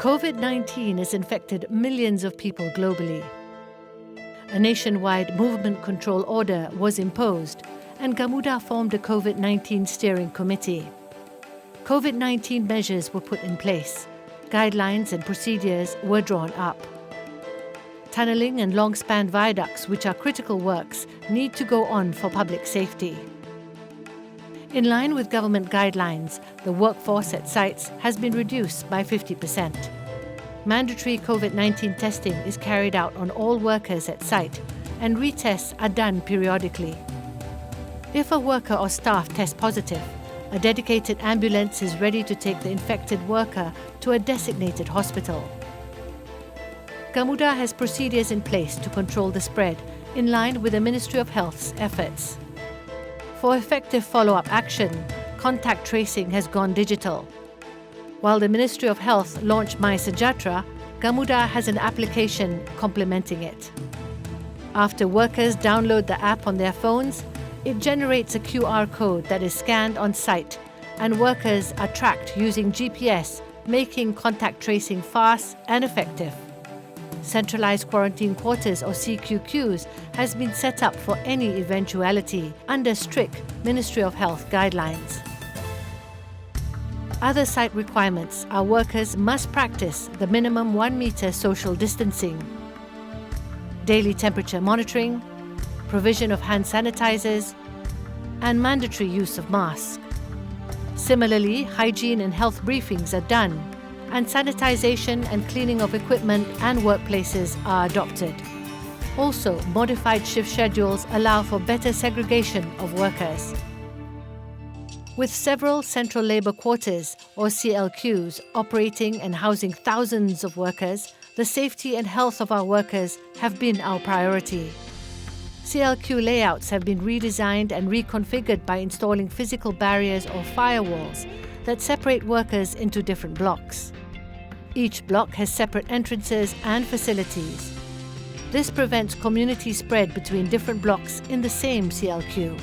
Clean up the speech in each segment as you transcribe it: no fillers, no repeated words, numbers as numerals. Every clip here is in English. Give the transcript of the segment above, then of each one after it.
Covid-19 has infected millions of people globally. A nationwide movement control order was imposed, and Gamuda formed a Covid-19 steering committee. Covid-19 measures were put in place. Guidelines and procedures were drawn up. Tunneling and long-span viaducts, which are critical works, need to go on for public safety. In line with government guidelines, the workforce at sites has been reduced by 50%. Mandatory COVID-19 testing is carried out on all workers at site, and retests are done periodically. If a worker or staff tests positive, a dedicated ambulance is ready to take the infected worker to a designated hospital. Gamuda has procedures in place to control the spread, in line with the Ministry of Health's efforts. For effective follow-up action, contact tracing has gone digital. While the Ministry of Health launched My Sejatra, Gamuda has an application complementing it. After workers download the app on their phones, it generates a QR code that is scanned on site, and workers are tracked using GPS, making contact tracing fast and effective. Centralized Quarantine Quarters or CQQs has been set up for any eventuality under strict Ministry of Health guidelines. Other site requirements are workers must practice the minimum 1 meter social distancing, daily temperature monitoring, provision of hand sanitizers, and mandatory use of masks. Similarly, hygiene and health briefings are done, and sanitization and cleaning of equipment and workplaces are adopted. Also, modified shift schedules allow for better segregation of workers. With several central labour quarters or CLQs operating and housing thousands of workers, the safety and health of our workers have been our priority. CLQ layouts have been redesigned and reconfigured by installing physical barriers or firewalls that separate workers into different blocks. Each block has separate entrances and facilities. This prevents community spread between different blocks in the same CLQ.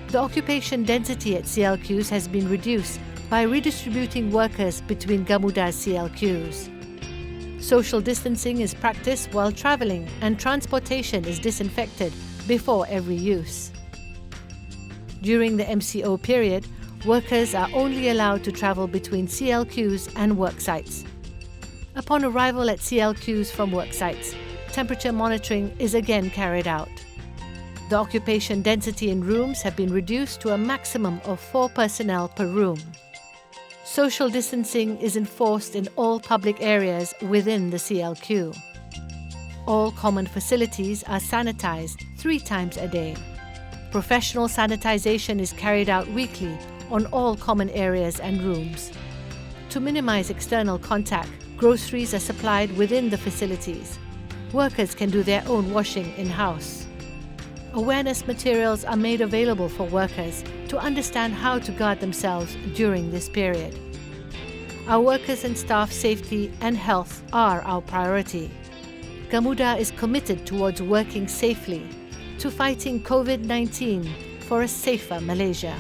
The occupation density at CLQs has been reduced by redistributing workers between Gamuda's CLQs. Social distancing is practiced while travelling, and transportation is disinfected before every use. During the MCO period, workers are only allowed to travel between CLQs and work sites. Upon arrival at CLQs from work sites, temperature monitoring is again carried out. The occupation density in rooms have been reduced to a maximum of 4 personnel per room. Social distancing is enforced in all public areas within the CLQ. All common facilities are sanitized 3 times a day. Professional sanitization is carried out weekly on all common areas and rooms. To minimize external contact, groceries are supplied within the facilities. Workers can do their own washing in-house. Awareness materials are made available for workers to understand how to guard themselves during this period. Our workers and staff safety and health are our priority. Gamuda is committed towards working safely to fighting COVID-19 for a safer Malaysia.